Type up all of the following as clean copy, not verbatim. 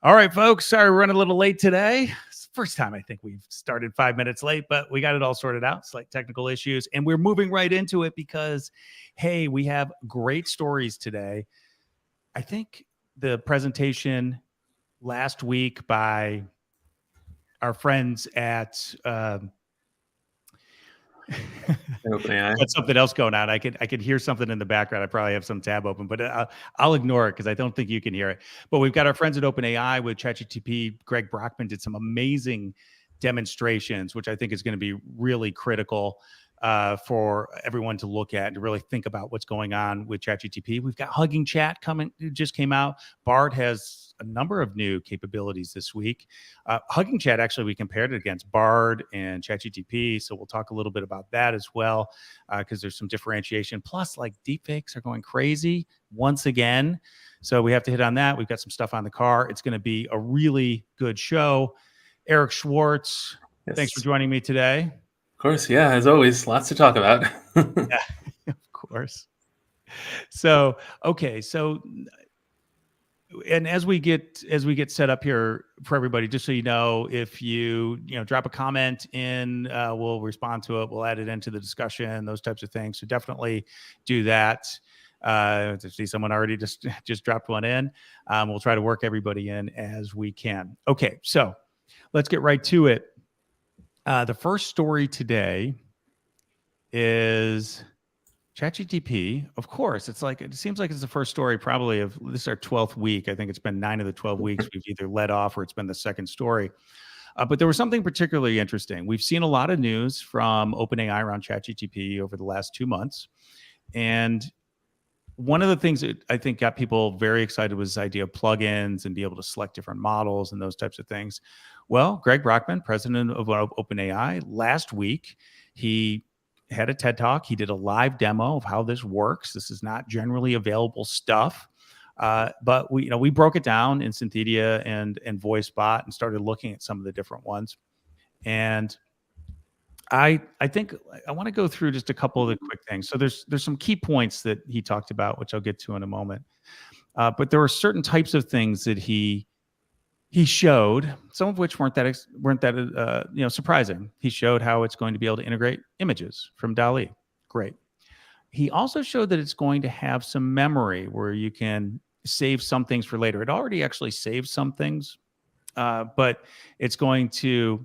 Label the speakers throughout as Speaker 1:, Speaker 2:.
Speaker 1: All right, folks. Sorry, we're running a little late today. It's the first time I think we've started 5 minutes late, but we got it all sorted out. Slight technical issues. And we're moving right into it because, hey, we have great stories today. I think the presentation last week by our friends at
Speaker 2: OpenAI.
Speaker 1: got something else going on. I could hear something in the background. I probably have some tab open, but I'll ignore it because I don't think you can hear it. But we've got our friends at OpenAI with ChatGPT. Greg Brockman did some amazing demonstrations, which I think is going to be really critical for everyone to look at and to really think about what's going on with ChatGPT. We've got HuggingChat coming, it just came out. Bard has a number of new capabilities this week. HuggingChat, actually, we compared it against Bard and ChatGPT, so we'll talk a little bit about that as well, because there's some differentiation. Plus, like, deepfakes are going crazy once again, so we have to hit on that. We've got some stuff on the car. It's going to be a really good show. Eric Schwartz,
Speaker 2: Yes.
Speaker 1: Thanks for joining me today.
Speaker 2: Of course, yeah, as always, lots to talk about.
Speaker 1: Yeah, of course. So, okay, so, and as we get set up here for everybody, just so you know, if you drop a comment in, we'll respond to it. We'll add it into the discussion, those types of things. So definitely do that. To see someone already just dropped one in. We'll try to work everybody in as we can. Okay, so let's get right to it. The first story today is ChatGPT. Of course, it seems like it's the first story probably of this is our 12th week. I think it's been 9 of the 12 weeks we've either led off or it's been the second story. But there was something particularly interesting. We've seen a lot of news from OpenAI around ChatGPT over the last 2 months. And one of the things that I think got people very excited was this idea of plugins and be able to select different models and those types of things. Well, Greg Brockman, president of OpenAI, last week, he had a TED Talk. He did a live demo of how this works. This is not generally available stuff, but we broke it down in Synthedia and VoiceBot and started looking at some of the different ones. And I think I want to go through just a couple of the quick things. So there's some key points that he talked about, which I'll get to in a moment. But there were certain types of things that he showed, some of which weren't that surprising. He showed how it's going to be able to integrate images from DALL-E. Great. He also showed that it's going to have some memory where you can save some things for later. It already actually saves some things, but it's going to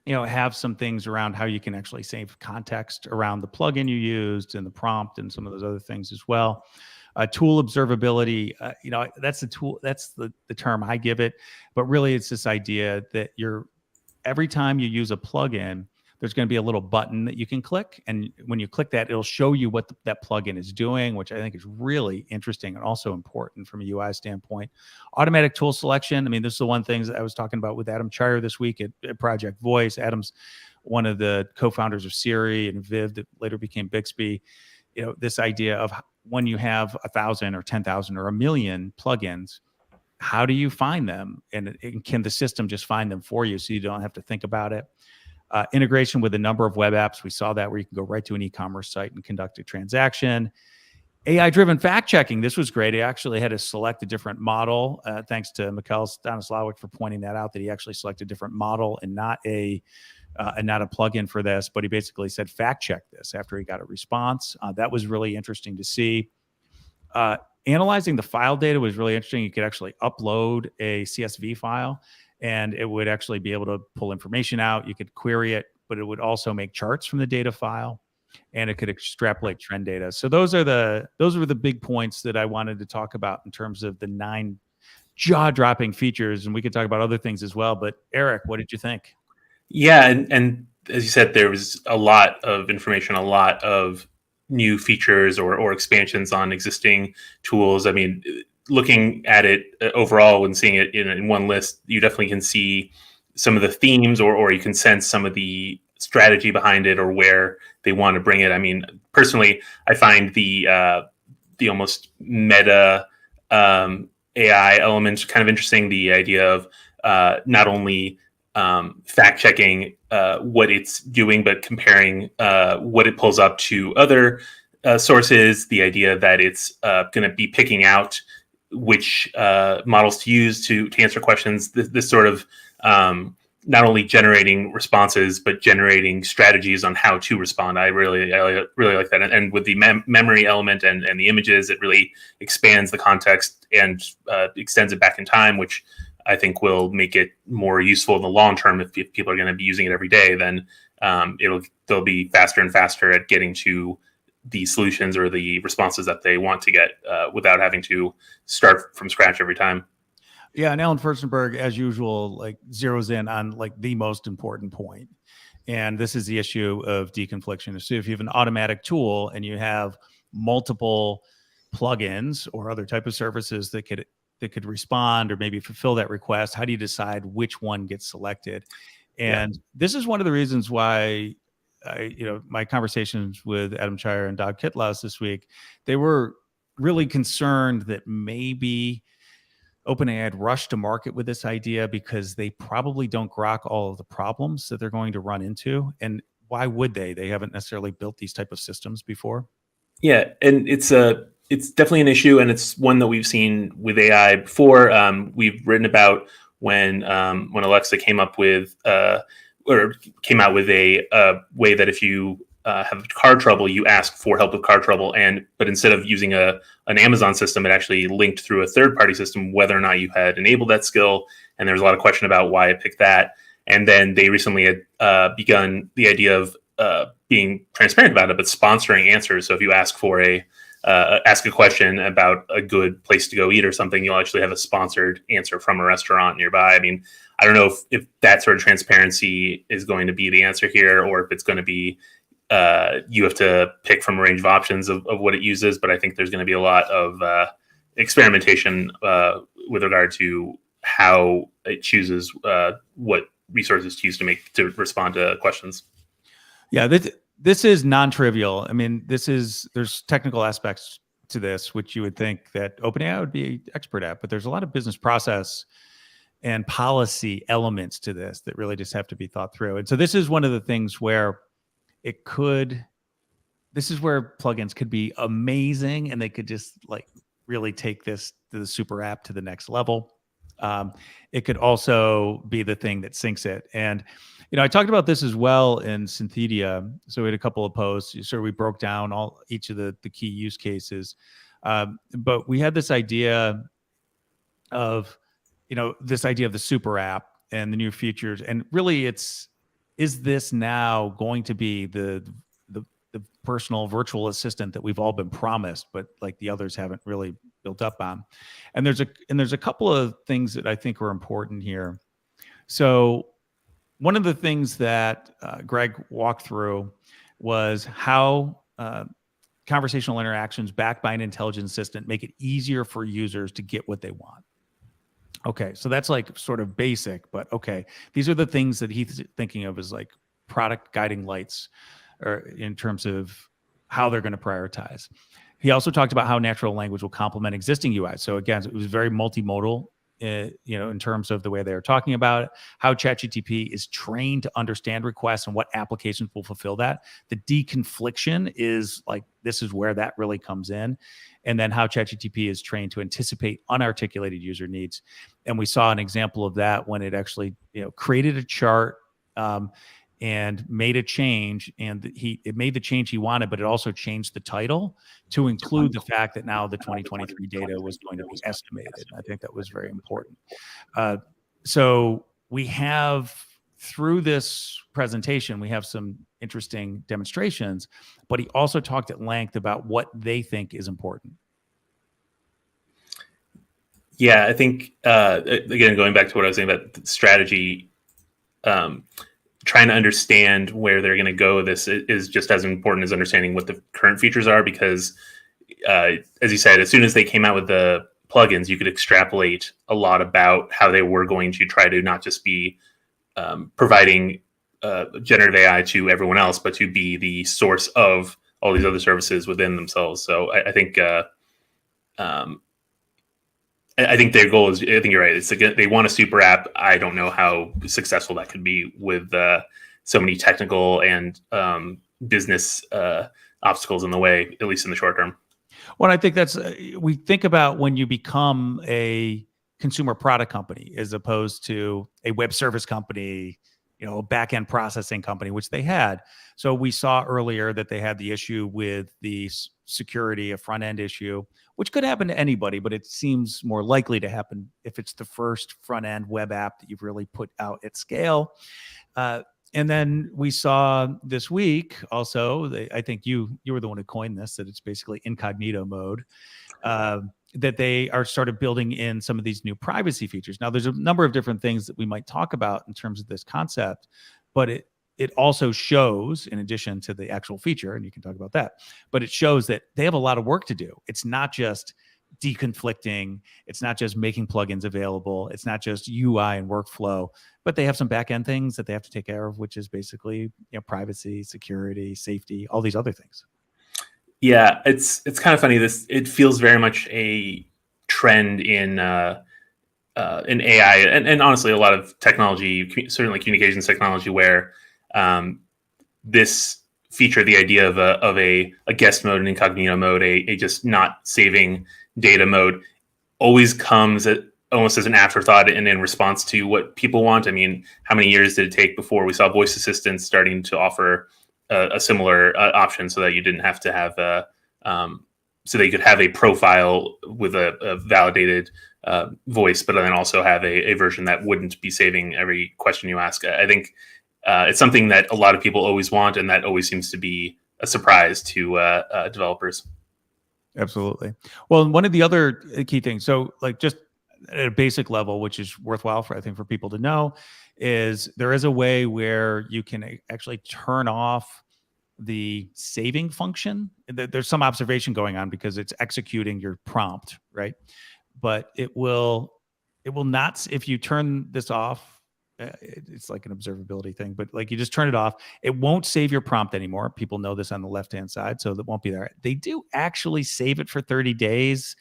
Speaker 1: have some things around how you can actually save context around the plugin you used and the prompt and some of those other things as well. Tool observability, that's the tool. That's the term I give it. But really, it's this idea that every time you use a plugin, there's going to be a little button that you can click, and when you click that, it'll show you what that plugin is doing, which I think is really interesting and also important from a UI standpoint. Automatic tool selection. I mean, this is the one thing that I was talking about with Adam Chire this week at Project Voice. Adam's one of the co-founders of Siri and Viv that later became Bixby. This idea of when you have 1,000 or 10,000 or 1,000,000 plugins, how do you find them? And can the system just find them for you so you don't have to think about it? Integration with a number of web apps. We saw that where you can go right to an e-commerce site and conduct a transaction. AI-driven fact-checking. This was great. He actually had to select a different model. Thanks to Mikhail Stanislawic for pointing that out, that he actually selected a different model and not a plugin for this, but he basically said, fact check this after he got a response. That was really interesting to see. Analyzing the file data was really interesting. You could actually upload a CSV file and it would actually be able to pull information out. You could query it, but it would also make charts from the data file and it could extrapolate trend data. So those were the big points that I wanted to talk about in terms of the 9 jaw-dropping features. And we could talk about other things as well. But Eric, what did you think?
Speaker 2: Yeah, and as you said, there was a lot of information, a lot of new features or expansions on existing tools. I mean, looking at it overall and seeing it in one list, you definitely can see some of the themes or you can sense some of the strategy behind it or where they want to bring it. I mean, personally, I find the almost meta AI elements kind of interesting. The idea of not only fact checking what it's doing, but comparing what it pulls up to other sources. The idea that it's going to be picking out which models to use to answer questions. This sort of not only generating responses but generating strategies on how to respond. I really like that, and with the memory element and the images, it really expands the context and extends it back in time, which I think will make it more useful in the long term. If people are going to be using it every day, then they'll be faster and faster at getting to the solutions or the responses that they want to get without having to start from scratch every time.
Speaker 1: Yeah, and Alan Furstenberg, as usual, like zeroes in on like the most important point. And this is the issue of deconfliction. So if you have an automatic tool and you have multiple plugins or other type of services that could respond or maybe fulfill that request, how do you decide which one gets selected? And this is one of the reasons why my conversations with Adam Chire and Doug Kitlaus this week, they were really concerned that maybe OpenAI had rushed to market with this idea because they probably don't grok all of the problems that they're going to run into. And why would they? They haven't necessarily built these type of systems before.
Speaker 2: Yeah, and it's definitely an issue, and it's one that we've seen with AI before. We've written about when Alexa came up with or came out with a way that if you have car trouble, you ask for help with car trouble, but instead of using an Amazon system, it actually linked through a third-party system whether or not you had enabled that skill. And there was a lot of question about why it picked that. And then they recently had begun the idea of being transparent about it, but sponsoring answers. So if you ask for ask a question about a good place to go eat or something, you'll actually have a sponsored answer from a restaurant nearby. I mean, I don't know if that sort of transparency is going to be the answer here, or if it's going to be you have to pick from a range of options of what it uses. But I think there's going to be a lot of experimentation with regard to how it chooses what resources to use to respond to questions.
Speaker 1: Yeah, this is non-trivial. I mean, there's technical aspects to this, which you would think that OpenAI would be expert at, but there's a lot of business process and policy elements to this that really just have to be thought through. And so this is one of the things where this is where plugins could be amazing and they could just like really take this to the super app to the next level. It could also be the thing that sinks it. And, I talked about this as well in Synthedia. So we had a couple of posts. So we broke down each of the key use cases. But we had this idea of, the super app and the new features. And really is this now going to be the personal virtual assistant that we've all been promised, but like the others haven't really built up on? And there's a couple of things that I think are important here. So one of the things that Greg walked through was how conversational interactions backed by an intelligent assistant make it easier for users to get what they want. Okay, so that's like sort of basic, but okay, these are the things that he's thinking of as like product guiding lights, or in terms of how they're going to prioritize. He also talked about how natural language will complement existing UI. So again, it was very multimodal, in terms of the way they were talking about it, how ChatGPT is trained to understand requests and what applications will fulfill that. The deconfliction is like, this is where that really comes in. And then how ChatGPT is trained to anticipate unarticulated user needs. And we saw an example of that when it actually, created a chart and made a change, and it made the change he wanted, but it also changed the title to include the fact that now the 2023 data was going to be estimated. I think that was very important. So we have, through this presentation, we have some interesting demonstrations, but he also talked at length about what they think is important.
Speaker 2: Yeah, I think, again, going back to what I was saying about the strategy, trying to understand where they're going to go with this is just as important as understanding what the current features are, because as you said, as soon as they came out with the plugins, you could extrapolate a lot about how they were going to try to not just be providing generative AI to everyone else, but to be the source of all these other services within themselves. So I think their goal is, I think you're right. It's they want a super app. I don't know how successful that could be with so many technical and business obstacles in the way, at least in the short term.
Speaker 1: Well, I think that's we think about when you become a consumer product company as opposed to a web service company, a back end processing company, which they had. So we saw earlier that they had the issue with the security, a front end issue, which could happen to anybody, but it seems more likely to happen if it's the first front end web app that you've really put out at scale. Uh, and then we saw this week also, I think you were the one who coined this, that it's basically incognito mode, uh, that they are started building in some of these new privacy features. Now, there's a number of different things that we might talk about in terms of this concept, but it also shows, in addition to the actual feature, and you can talk about that, but it shows that they have a lot of work to do. It's not just deconflicting. It's not just making plugins available. It's not just UI and workflow, but they have some back-end things that they have to take care of, which is basically privacy, security, safety, all these other things.
Speaker 2: Yeah, it's kind of funny. It feels very much a trend in AI and honestly a lot of technology, certainly communications technology, where this feature, the idea of a guest mode, an incognito mode, a just not saving data mode, always comes almost as an afterthought and in response to what people want. I mean, how many years did it take before we saw voice assistants starting to offer a similar option, so that you didn't have to have so that you could have a profile with a validated voice, but then also have a version that wouldn't be saving every question you ask. I think it's something that a lot of people always want, and that always seems to be a surprise to developers.
Speaker 1: Absolutely. Well, and one of the other key things, so like just at a basic level, which is worthwhile for, I think, for people to know, is there is a way where you can actually turn off the saving function. There's some observation going on because it's executing your prompt, right? But it will not, if you turn this off, it's like an observability thing, but like you just turn it off, it won't save your prompt anymore. People know this on the left-hand side, so that won't be there. They do actually save it for 30 days.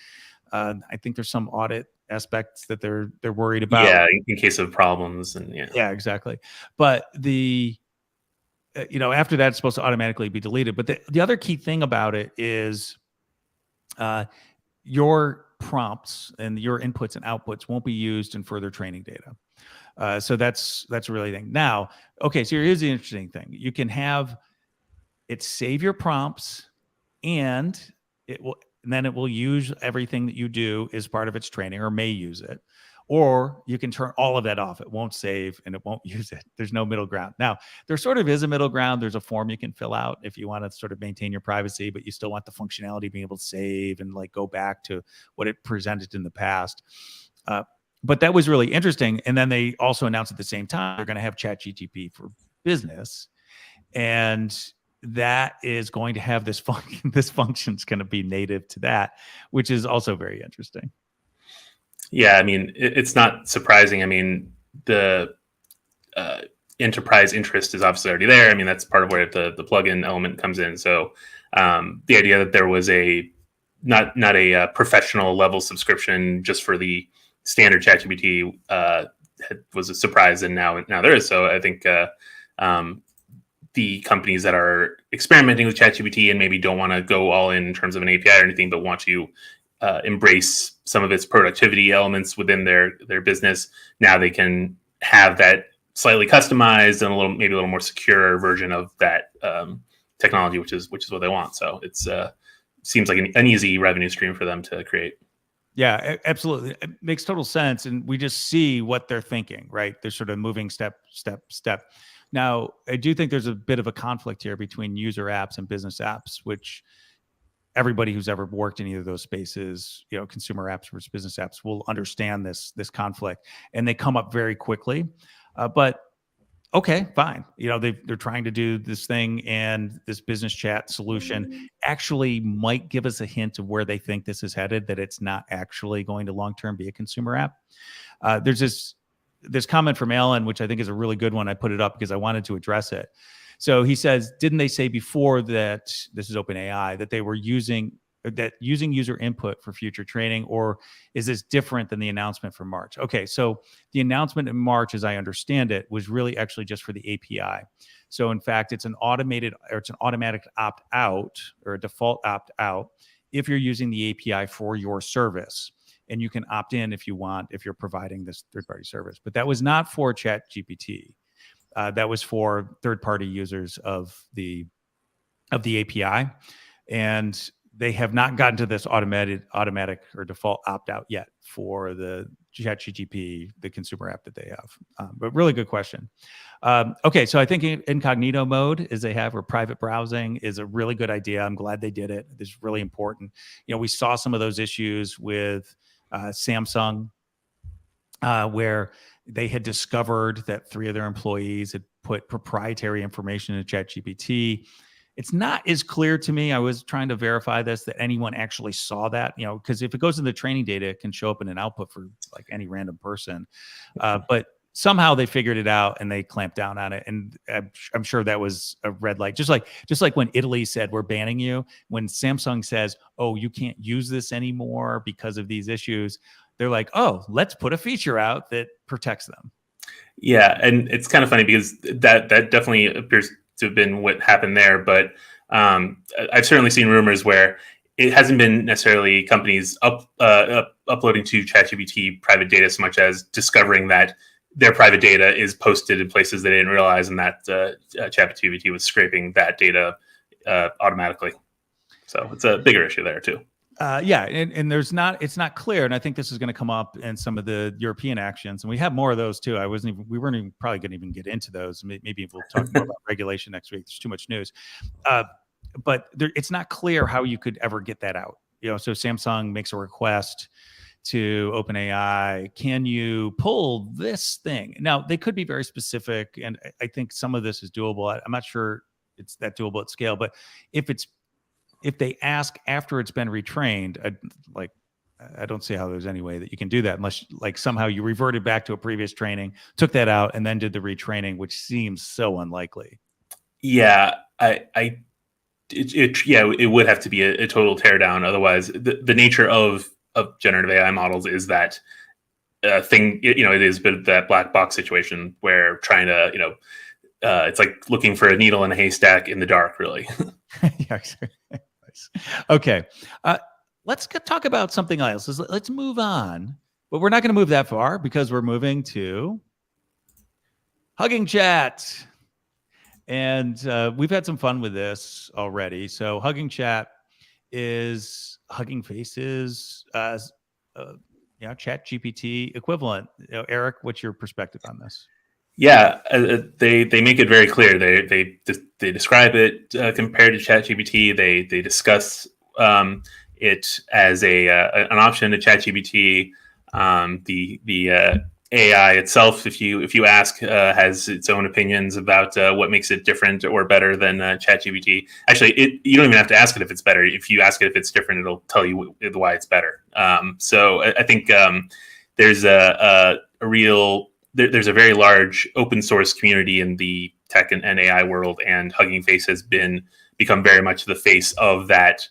Speaker 1: I think there's some audit aspects that they're worried about.
Speaker 2: Yeah, in case of problems, and
Speaker 1: yeah, exactly. But the after that, it's supposed to automatically be deleted. But the other key thing about it is your prompts and your inputs and outputs won't be used in further training data. So that's really the thing. Now, okay, so here's the interesting thing. You can have it save your prompts, and then it will use everything that you do as part of its training, or may use it. Or you can turn all of that off. It won't save and it won't use it. There's no middle ground. Now, there sort of is a middle ground. There's a form you can fill out if you want to sort of maintain your privacy, but you still want the functionality of being able to save and like go back to what it presented in the past. But that was really interesting. And then they also announced at the same time they're going to have ChatGPT for business, and that is going to have this function. This function is going to be native to that, which is also very interesting.
Speaker 2: Yeah, I mean, it's not surprising. I mean, the enterprise interest is obviously already there. I mean, that's part of where the plugin element comes in. So the idea that there was not a professional level subscription just for the standard ChatGPT was a surprise, and now there is. So I think the companies that are experimenting with ChatGPT and maybe don't want to go all in terms of an API or anything, but want to embrace some of its productivity elements within their business, now they can have that slightly customized and maybe a little more secure version of that technology, which is what they want. So it's seems like an easy revenue stream for them to create.
Speaker 1: Yeah, absolutely. It makes total sense. And we just see what they're thinking, right? They're sort of moving step. Now, I do think there's a bit of a conflict here between user apps and business apps, which everybody who's ever worked in either of those spaces, consumer apps versus business apps, will understand this conflict, and they come up very quickly. But okay, fine. They're trying to do this thing, and this business chat solution actually might give us a hint of where they think this is headed, that it's not actually going to long-term be a consumer app. There's this comment from Alan, which I think is a really good one. I put it up because I wanted to address it. So he says, didn't they say before that, this is OpenAI, that they were using user input for future training, or is this different than the announcement from March? Okay, so the announcement in March, as I understand it, was really actually just for the API. So in fact, it's an automatic opt-out, or a default opt-out. if you're using the API for your service. And you can opt in if you want, if you're providing this third-party service. But that was not for ChatGPT. That was for third-party users of the API. And they have not gotten to this automatic or default opt-out yet for the ChatGPT, the consumer app that they have. But really good question. Okay, so I think incognito mode, as they have, or private browsing, is a really good idea. I'm glad they did it. It's really important. We saw some of those issues with Samsung, where they had discovered that 3 of their employees had put proprietary information in ChatGPT. It's not as clear to me. I was trying to verify this, that anyone actually saw that, because if it goes in the training data, it can show up in an output for like any random person. But somehow they figured it out and they clamped down on it. And I'm sure that was a red light. Just like when Italy said, we're banning you, when Samsung says, oh, you can't use this anymore because of these issues, they're like, oh, let's put a feature out that protects them.
Speaker 2: Yeah. And it's kind of funny because that definitely appears to have been what happened there. But I've certainly seen rumors where it hasn't been necessarily companies uploading to ChatGPT private data so much as discovering that their private data is posted in places they didn't realize, and that ChatGPT was scraping that data automatically. So it's a bigger issue there too.
Speaker 1: Yeah, and it's not clear, and I think this is going to come up in some of the European actions, and we have more of those too. We weren't even probably going to even get into those. Maybe we'll talk more about regulation next week. There's too much news, but it's not clear how you could ever get that out. So Samsung makes a request to OpenAI, can you pull this thing? Now they could be very specific, and I think some of this is doable. I'm not sure it's that doable at scale, but if they ask after it's been retrained, I don't see how there's any way that you can do that unless like somehow you reverted back to a previous training, took that out, and then did the retraining, which seems so unlikely.
Speaker 2: Yeah, it would have to be a total teardown. Otherwise, the nature of generative AI models is that thing. It is a bit of that black box situation where trying to it's like looking for a needle in a haystack in the dark, really.
Speaker 1: Yeah. Okay, let's talk about something else. Let's move on, but we're not going to move that far because we're moving to HuggingChat, and we've had some fun with this already. So HuggingChat is HuggingFace's ChatGPT equivalent. Eric, what's your perspective on this?
Speaker 2: Yeah, they make it very clear. They describe it compared to ChatGPT. They discuss it as an option to ChatGPT. The AI itself, if you ask, has its own opinions about what makes it different or better than ChatGPT. Actually, you don't even have to ask it if it's better. If you ask it if it's different, it'll tell you why it's better. So I think there's there's a very large open source community in the tech and AI world, and HuggingFace has become very much the face of that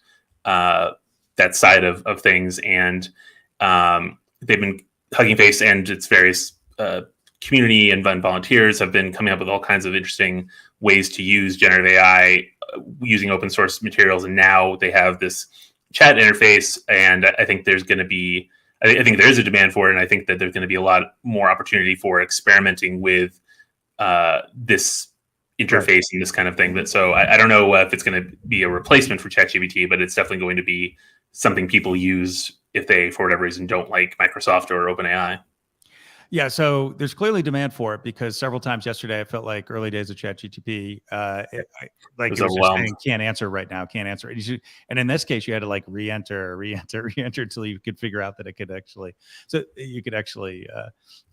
Speaker 2: side of things. And they've been HuggingFace and its various community and volunteers have been coming up with all kinds of interesting ways to use generative AI using open source materials. And now they have this chat interface, and I think there's going to be I think there is a demand for it, and I think that there's going to be a lot more opportunity for experimenting with this interface and this kind of thing. So I don't know if it's going to be a replacement for ChatGPT, but it's definitely going to be something people use if they, for whatever reason, don't like Microsoft or OpenAI.
Speaker 1: Yeah, so there's clearly demand for it because several times yesterday I felt like early days of ChatGPT, it was just saying, can't answer right now, can't answer. And in this case, you had to like re-enter until you could figure out that it could actually, so you could actually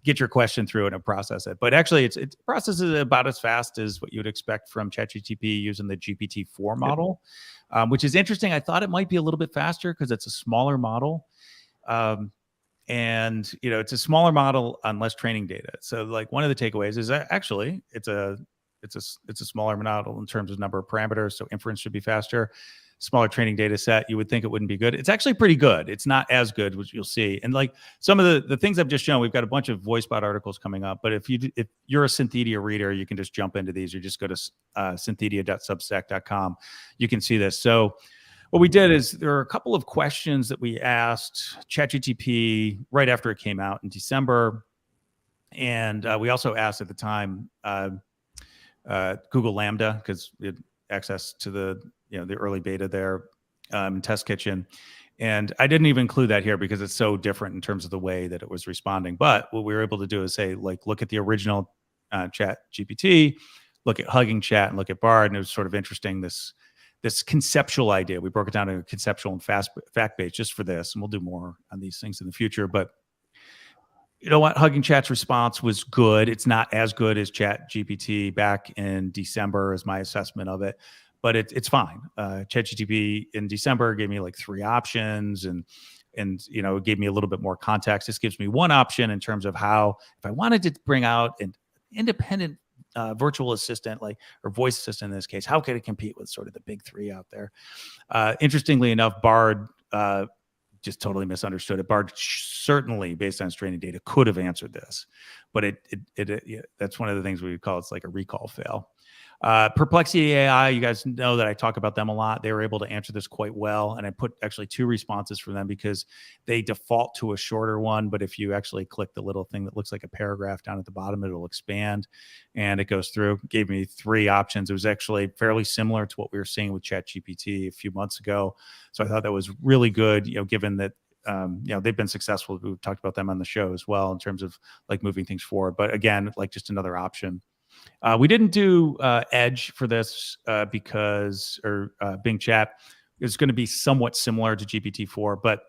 Speaker 1: get your question through and process it. But actually, it processes it about as fast as what you would expect from ChatGPT using the GPT-4 model, which is interesting. I thought it might be a little bit faster because it's a smaller model. And it's a smaller model on less training data. So like one of the takeaways is that actually it's a smaller model in terms of number of parameters. So inference should be faster. Smaller training data set, you would think it wouldn't be good. It's actually pretty good. It's not as good, which you'll see. And like some of the things I've just shown, we've got a bunch of VoiceBot articles coming up. But if you're a Synthedia reader, you can just jump into these or just go to synthedia.substack.com. You can see this. So What we did is there are a couple of questions that we asked ChatGPT right after it came out in December. And we also asked at the time Google Lambda, because we had access to the early beta there, Test Kitchen. And I didn't even include that here because it's so different in terms of the way that it was responding. But what we were able to do is say, like, look at the original Chat GPT, look at HuggingChat, and look at Bard. And it was sort of interesting, this conceptual idea. We broke it down into conceptual and fact-based just for this. And we'll do more on these things in the future. But you know what? HuggingChat's response was good. It's not as good as ChatGPT back in December, is my assessment of it, but it's fine. ChatGPT in December gave me like 3 options, and it gave me a little bit more context. This gives me one option in terms of how, if I wanted to bring out an independent virtual assistant, or voice assistant in this case, how could it compete with sort of the big 3 out there? Interestingly enough, Bard just totally misunderstood it. Bard certainly, based on its training data, could have answered this, but that's one of the things we would call, it's like a recall fail. Perplexity AI, you guys know that I talk about them a lot. They were able to answer this quite well, and I put actually 2 responses for them because they default to a shorter one, but if you actually click the little thing that looks like a paragraph down at the bottom, it'll expand, and it goes through. Gave me 3 options. It was actually fairly similar to what we were seeing with ChatGPT a few months ago, so I thought that was really good, given that they've been successful. We've talked about them on the show as well in terms of like moving things forward, but again, like just another option. We didn't do Edge for this because Bing Chat is going to be somewhat similar to GPT-4, but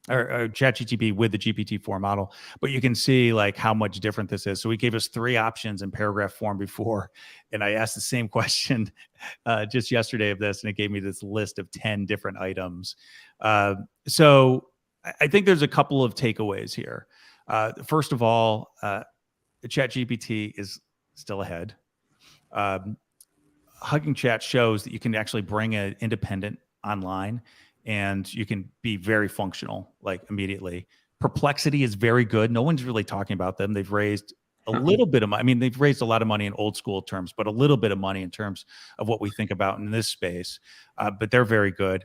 Speaker 1: or ChatGPT with the GPT-4 model, but you can see like how much different this is. So he gave us 3 options in paragraph form before, and I asked the same question just yesterday of this, and it gave me this list of 10 different items. So I think there's a couple of takeaways here. First of all, ChatGPT is still ahead. Hugging Chat shows that you can actually bring an independent online, and you can be very functional like immediately. Perplexity is very good. No one's really talking about them. They've raised a little bit of money. I mean, they've raised a lot of money in old school terms, but a little bit of money in terms of what we think about in this space. But they're very good.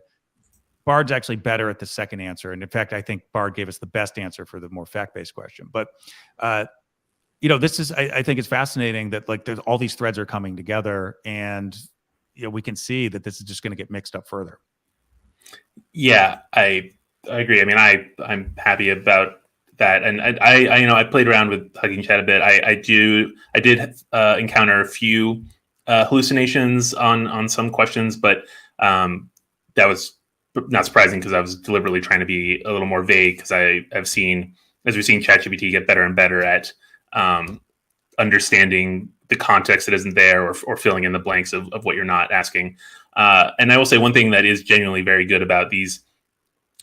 Speaker 1: Bard's actually better at the second answer. And in fact, I think Bard gave us the best answer for the more fact-based question. But this is, I think it's fascinating that like there's all these threads are coming together, and we can see that this is just going to get mixed up further.
Speaker 2: Yeah, I agree. I mean, I'm happy about that, and I played around with Hugging Chat a bit. I did encounter a few hallucinations on some questions, but that was not surprising because I was deliberately trying to be a little more vague, because I've seen, as we've seen ChatGPT get better and better at understanding the context that isn't there, or filling in the blanks of what you're not asking. And I will say one thing that is genuinely very good about these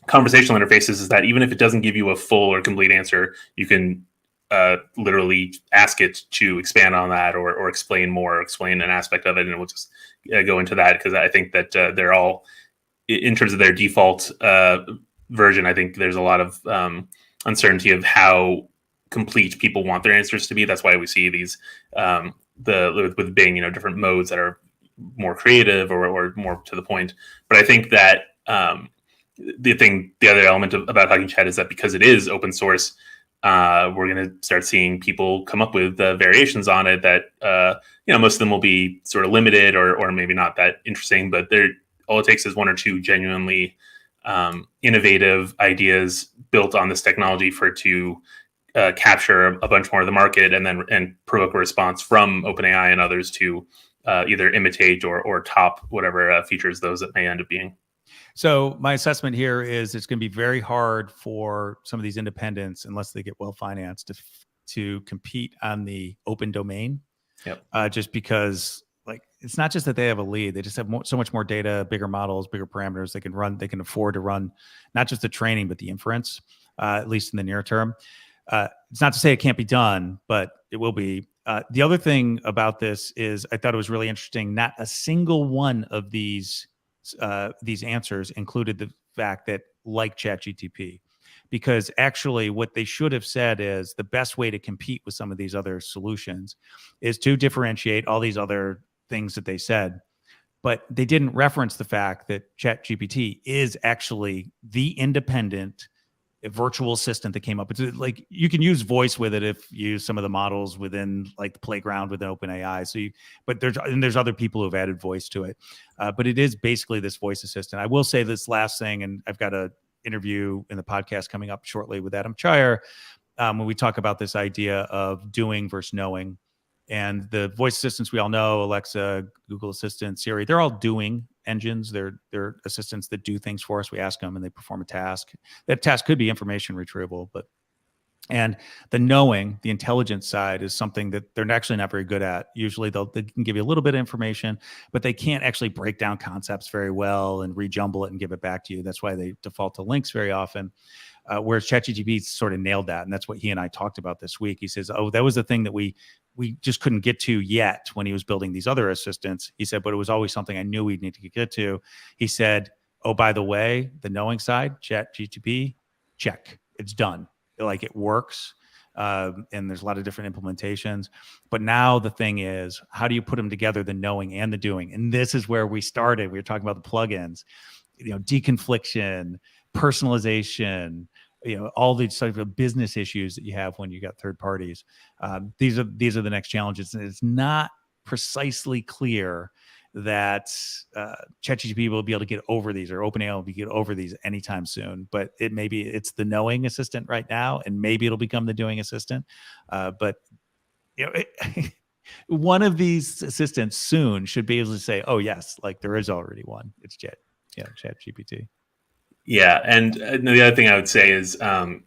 Speaker 2: conversational interfaces is that even if it doesn't give you a full or complete answer, you can literally ask it to expand on that, or explain more, or explain an aspect of it, and we'll just go into that, because I think that they're all, in terms of their default version, I think there's a lot of uncertainty of how complete people want their answers to be. That's why we see these with Bing, different modes that are more creative or more to the point. But I think that the other element about Hugging Chat is that because it is open source, we're going to start seeing people come up with variations on it that most of them will be sort of limited or maybe not that interesting, but all it takes is 1 or 2 genuinely innovative ideas built on this technology for it to capture a bunch more of the market, and provoke a response from OpenAI and others to either imitate or top whatever features those that may end up being.
Speaker 1: So my assessment here is it's going to be very hard for some of these independents, unless they get well financed, to compete on the open domain.
Speaker 2: Yep.
Speaker 1: Just because it's not just that they have a lead; they just have so much more data, bigger models, bigger parameters. They can afford to run not just the training but the inference, at least in the near term. It's not to say it can't be done, but it will be. The other thing about this is I thought it was really interesting. Not a single one of these answers included the fact that, like ChatGPT, because actually what they should have said is the best way to compete with some of these other solutions is to differentiate all these other things that they said. but they didn't reference the fact that ChatGPT is actually the independent virtual assistant that came up. It's like you can use voice with it if you use some of the models within like the playground within OpenAI. But there's other people who have added voice to it. But it is basically this voice assistant. I will say this last thing, and I've got a interview in the podcast coming up shortly with Adam Chire, when we talk about this idea of doing versus knowing. And the voice assistants we all know, Alexa, Google Assistant, Siri, they're all doing engines. They're assistants that do things for us. We ask them and they perform a task. That task could be information retrieval, and the knowing, the intelligence side is something that they're actually not very good at. Usually they can give you a little bit of information, but they can't actually break down concepts very well and rejumble it and give it back to you. That's why they default to links very often. Whereas ChatGPT sort of nailed that. And that's what he and I talked about this week. He says, oh, that was the thing that we just couldn't get to yet when he was building these other assistants. He said, but it was always something I knew we'd need to get to. He said, oh, by the way, the knowing side, ChatGPT, check. It's done. Like it works. And there's a lot of different implementations. But now the thing is, how do you put them together, the knowing and the doing? And this is where we started. We were talking about the plugins, deconfliction, personalization, all these sort of business issues that you have when you got third parties. These are the next challenges. And it's not precisely clear that ChatGPT will be able to get over these, or OpenAI will be get over these anytime soon. But it's the knowing assistant right now, and maybe it'll become the doing assistant. But one of these assistants soon should be able to say, "Oh yes, like there is already one. It's ChatGPT."
Speaker 2: Yeah, and the other thing I would say is, as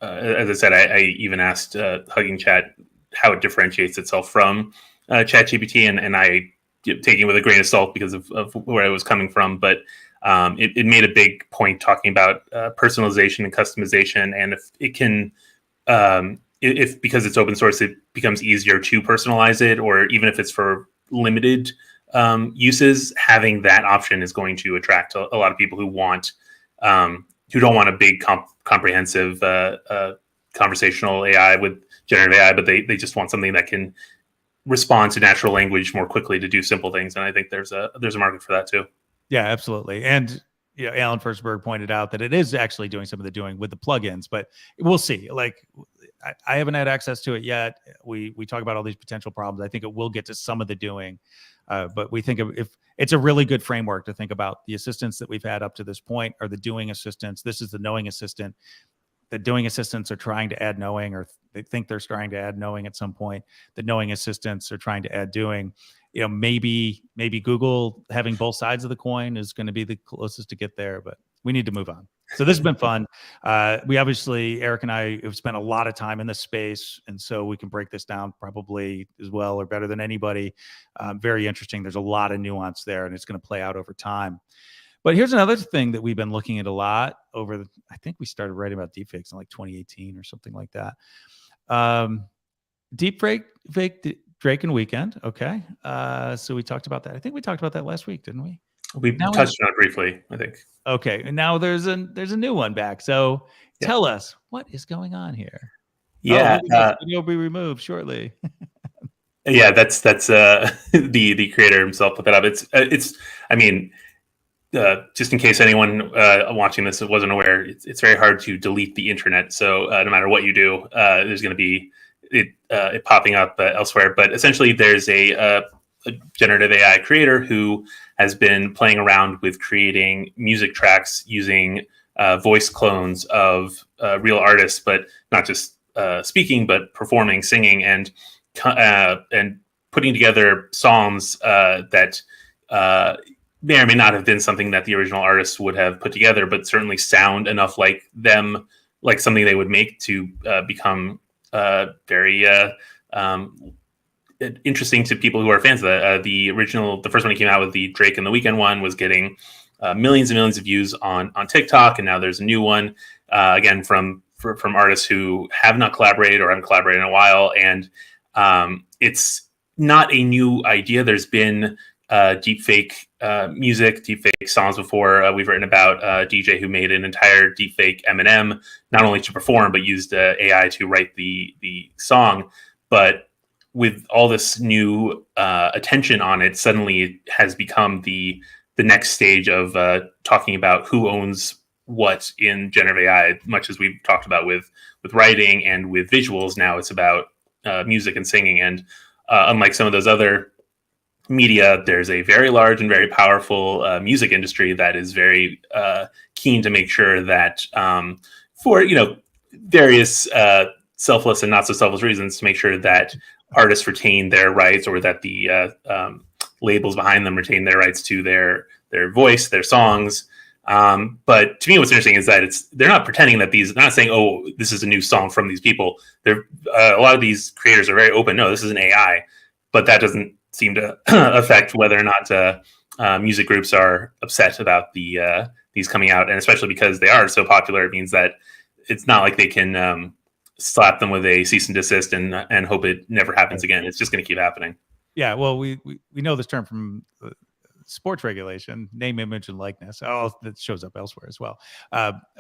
Speaker 2: I said, I even asked HuggingChat how it differentiates itself from ChatGPT, and I taking it with a grain of salt because of where I was coming from, but it made a big point talking about personalization and customization, and if it can, if because it's open source, it becomes easier to personalize it, or even if it's for limited uses, having that option is going to attract a lot of people who don't want a big comprehensive conversational AI with generative AI, but they just want something that can respond to natural language more quickly to do simple things. And I think there's a market for that too.
Speaker 1: Yeah, absolutely. And Alan Firstberg pointed out that it is actually doing some of the doing with the plugins, but we'll see. Like I haven't had access to it yet. We talk about all these potential problems. I think it will get to some of the doing, but we think if it's a really good framework to think about the assistants that we've had up to this point are the doing assistants. This is the knowing assistant. The doing assistants are trying to add knowing, or they think they're trying to add knowing at some point. The knowing assistants are trying to add doing. Maybe Google having both sides of the coin is going to be the closest to get there, but we need to move on. So this has been fun. We obviously, Eric and I have spent a lot of time in this space, and so we can break this down probably as well or better than anybody. Very interesting. There's a lot of nuance there, and it's going to play out over time. But here's another thing that we've been looking at a lot I think we started writing about deepfakes in like 2018 or something like that. Deepfake, Drake and Weekend. Okay. So we talked about that. I think we talked about that last week, didn't we?
Speaker 2: We touched on it briefly, I think.
Speaker 1: Okay. And now there's a new one back. So tell us, what is going on here?
Speaker 2: Yeah.
Speaker 1: Video will be removed shortly.
Speaker 2: Yeah, that's the creator himself put that up. Just in case anyone watching this wasn't aware, it's very hard to delete the internet. So no matter what you do, there's going to be it popping up elsewhere. But essentially, there's a generative AI creator who has been playing around with creating music tracks using voice clones of real artists, but not just speaking, but performing, singing, and putting together songs that may or may not have been something that the original artists would have put together, but certainly sound enough like them, like something they would make to become very interesting to people who are fans of that. The first one he came out with, the Drake and the Weeknd one, was getting millions and millions of views on TikTok, and now there's a new one again from artists who have not collaborated or haven't collaborated in a while, and it's not a new idea. There's been deepfake music, deepfake songs before. We've written about a DJ who made an entire deepfake Eminem, not only to perform, but used AI to write the song. But with all this new attention on it, suddenly it has become the next stage of talking about who owns what in generative AI. Much as we've talked about with writing and with visuals, now it's about music and singing. And unlike some of those other media, there's a very large and very powerful music industry that is very keen to make sure that for various selfless and not so selfless reasons, to make sure that artists retain their rights, or that the labels behind them retain their rights to their voice, their songs. But to me, what's interesting is that they're not pretending that they're not saying, oh, this is a new song from these people. They're a lot of these creators are very open. No, this is an AI, but that doesn't seem to affect whether or not music groups are upset about these coming out. And especially because they are so popular, it means that it's not like they can slap them with a cease and desist and hope it never happens again. It's just going to keep happening.
Speaker 1: Yeah, well, we know this term from sports regulation, name, image, and likeness. Oh, that shows up elsewhere as well.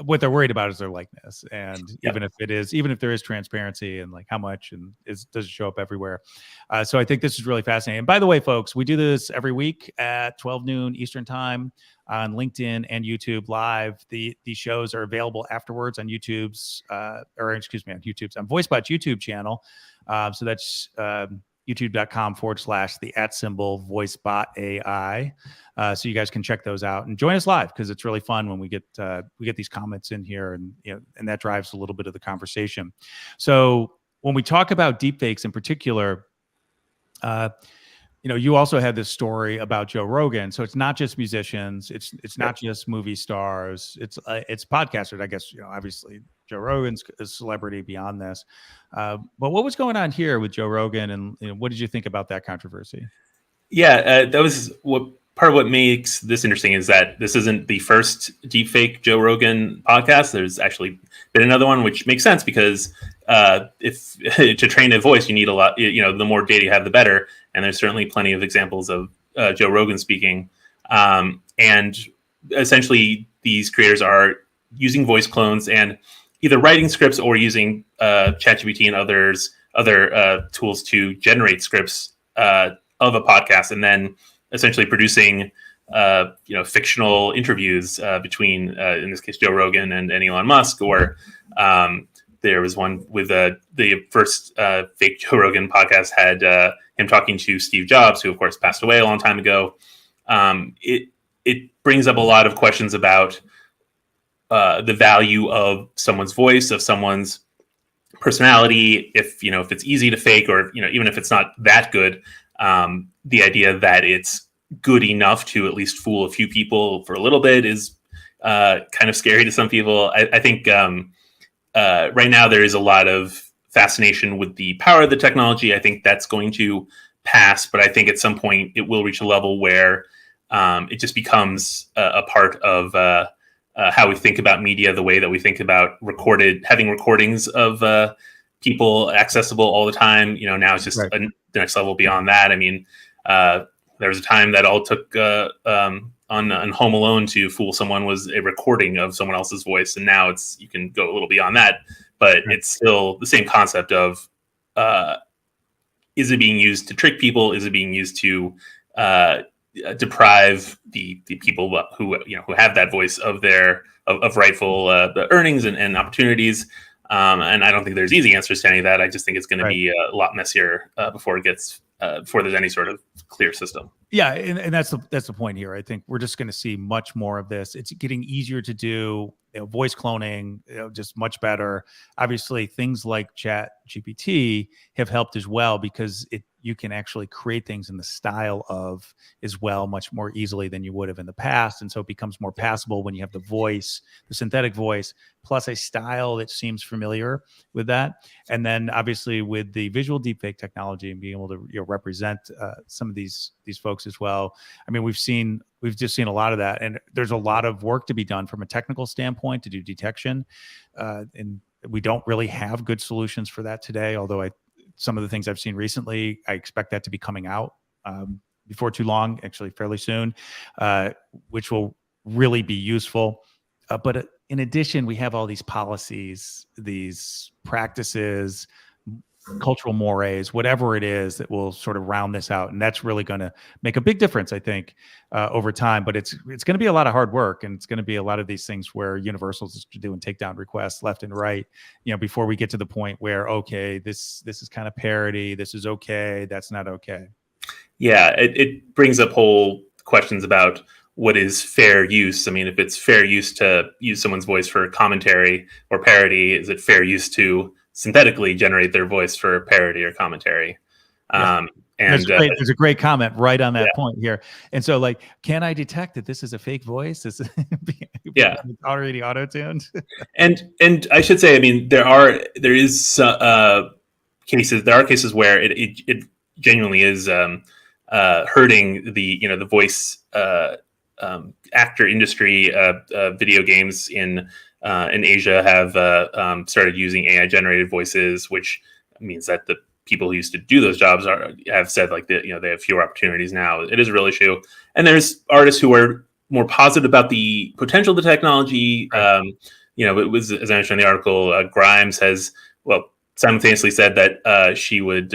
Speaker 1: What they're worried about is their likeness, and even if there is transparency and like how much and does it show up everywhere. So I think this is really fascinating. And by the way, folks, we do this every week at 12 noon Eastern time on LinkedIn and YouTube live. These shows are available afterwards on YouTube's on VoiceBot's YouTube channel. So that's youtube.com/the @VoiceBotAI. So you guys can check those out and join us live, because it's really fun when we get these comments in here, and and that drives a little bit of the conversation. So when we talk about deepfakes in particular, you also had this story about Joe Rogan. So it's not just musicians, it's not just movie stars, it's podcasters. I guess obviously Joe Rogan's a celebrity beyond this. But what was going on here with Joe Rogan, and what did you think about that controversy?
Speaker 2: Yeah, that was part of what makes this interesting, is that this isn't the first Deepfake Joe Rogan podcast. There's actually been another one, which makes sense because if to train a voice, you need a lot. The more data you have, the better. And there's certainly plenty of examples of Joe Rogan speaking. And essentially, these creators are using voice clones and either writing scripts or using ChatGPT and other tools to generate scripts of a podcast, and then essentially producing fictional interviews between, in this case, Joe Rogan and Elon Musk. Or there was one with the first fake Joe Rogan podcast had him talking to Steve Jobs, who of course passed away a long time ago. It brings up a lot of questions about the value of someone's voice, of someone's personality, if it's easy to fake, or even if it's not that good. The idea that it's good enough to at least fool a few people for a little bit is kind of scary to some people. I think right now there is a lot of fascination with the power of the technology. I think that's going to pass, but I think at some point it will reach a level where it just becomes a part of how we think about media, the way that we think about having recordings of people accessible all the time. Now it's just the next level beyond that. I mean, there was a time that all took on Home Alone to fool someone was a recording of someone else's voice, and now you can go a little beyond that, but it's still the same concept of is it being used to trick people? Is it being used to deprive the people who have that voice of their rightful earnings and opportunities? And I don't think there's easy answers to any of that. I just think it's going to be a lot messier before there's any sort of clear system.
Speaker 1: Yeah, and that's the point here. I think we're just going to see much more of this. It's getting easier to do. Voice cloning, just much better. Obviously, things like ChatGPT have helped as well, because you can actually create things in the style of as well much more easily than you would have in the past. And so it becomes more passable when you have the voice, the synthetic voice, plus a style that seems familiar with that. And then obviously with the visual deepfake technology and being able to represent some of these folks as well. I mean, we've just seen a lot of that, and there's a lot of work to be done from a technical standpoint to do detection. And we don't really have good solutions for that today, although some of the things I've seen recently, I expect that to be coming out before too long, actually fairly soon, which will really be useful. But in addition, we have all these policies, these practices, cultural mores, whatever it is that will sort of round this out. And that's really going to make a big difference, I think, over time. But it's going to be a lot of hard work, and it's going to be a lot of these things where Universal's is doing takedown requests left and right, before we get to the point where, okay, this is kind of parody. This is okay. That's not okay.
Speaker 2: Yeah, it brings up whole questions about what is fair use. I mean, if it's fair use to use someone's voice for commentary or parody, is it fair use to synthetically generate their voice for parody or commentary?
Speaker 1: Yeah. And there's a great comment right on that point here. And so, like, can I detect that this is a fake voice? This is already auto-tuned.
Speaker 2: and I should say, I mean, there are cases where it genuinely is hurting the voice actor industry. Video games in Asia have started using AI generated voices, which means that the people who used to do those jobs have said like that, they have fewer opportunities now. It is a real issue. And there's artists who are more positive about the potential of the technology. Right. It was, as I mentioned in the article, Grimes has, simultaneously said that she would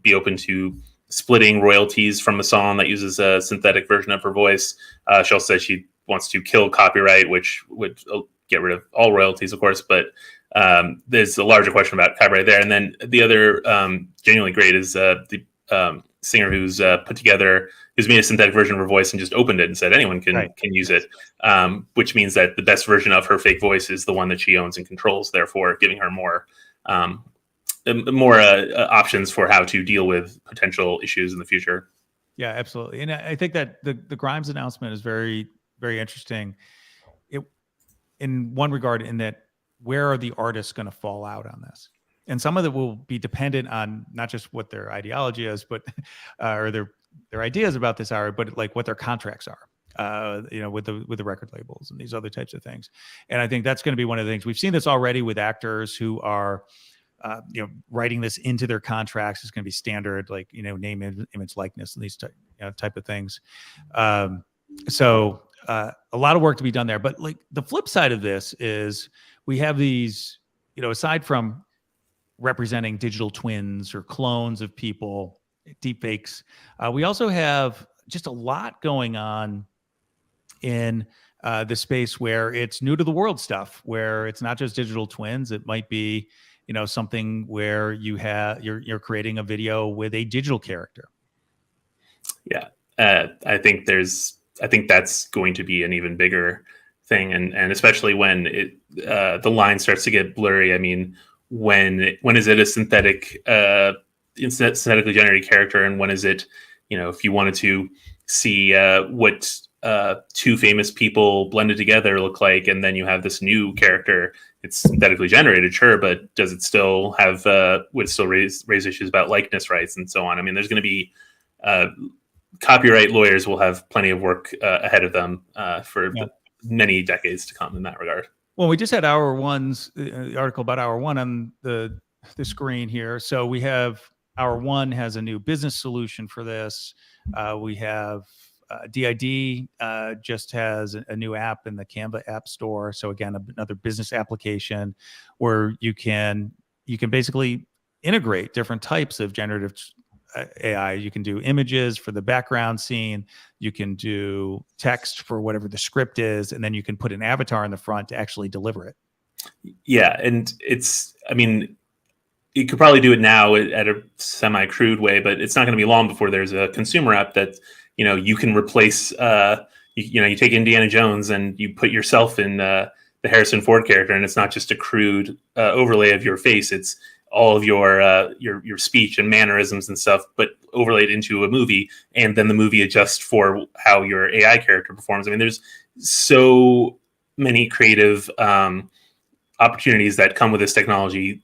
Speaker 2: be open to splitting royalties from a song that uses a synthetic version of her voice. She also says she wants to kill copyright, which would get rid of all royalties, of course, but there's a larger question about copyright there. And then the other genuinely great is the singer who's made a synthetic version of her voice and just opened it and said anyone can use it, which means that the best version of her fake voice is the one that she owns and controls, therefore giving her more options for how to deal with potential issues in the future.
Speaker 1: Yeah, absolutely. And I think that the Grimes announcement is very, very interesting. In one regard, in that, where are the artists going to fall out on this? And some of it will be dependent on not just what their ideology is, but or their ideas about this are, but like what their contracts are, with the record labels and these other types of things. And I think that's going to be one of the things. We've seen this already with actors who are, writing this into their contracts. Is going to be standard, like, name, image, likeness, and these type of things. So a lot of work to be done there. But like the flip side of this is we have these, aside from representing digital twins or clones of people, deepfakes, we also have just a lot going on in the space where it's new to the world stuff, where it's not just digital twins. It might be, something where you're creating a video with a digital character.
Speaker 2: Yeah. I think that's going to be an even bigger thing. And especially when the line starts to get blurry. I mean, when is it a synthetically generated character, and when is it, if you wanted to see what two famous people blended together look like, and then you have this new character, it's synthetically generated, sure, but does it still have would it still raise issues about likeness rights and so on? I mean, there's going to be copyright lawyers will have plenty of work ahead of them for many decades to come in that regard.
Speaker 1: Well, we just had Hour One's article about Hour One on the screen here. So we have Hour One has a new business solution for this. We have DID just has a new app in the Canva app store. So again, another business application where you can basically integrate different types of generative AI. You can do images for the background scene. You can do text for whatever the script is, and then you can put an avatar in the front to actually deliver it.
Speaker 2: Yeah, and you could probably do it now at a semi-crude way, but it's not going to be long before there's a consumer app that you can replace. You take Indiana Jones and you put yourself in the Harrison Ford character, and it's not just a crude overlay of your face. It's all of your speech and mannerisms and stuff, but overlaid into a movie, and then the movie adjusts for how your AI character performs. I mean, there's so many creative opportunities that come with this technology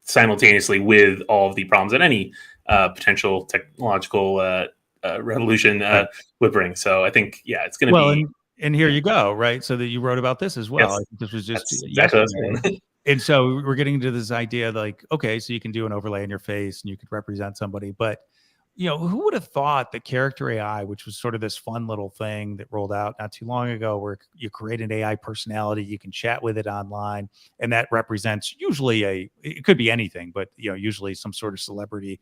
Speaker 2: simultaneously with all of the problems that any potential technological revolution would bring. So I think, it's going to be.
Speaker 1: And here you go, right? So that you wrote about this as well.
Speaker 2: Yes,
Speaker 1: I think this was just yesterday. And so we're getting into this idea like, okay, so you can do an overlay in your face and you could represent somebody, but who would have thought that Character.AI, which was sort of this fun little thing that rolled out not too long ago, where you create an AI personality, you can chat with it online, and that represents usually it could be anything, but usually some sort of celebrity.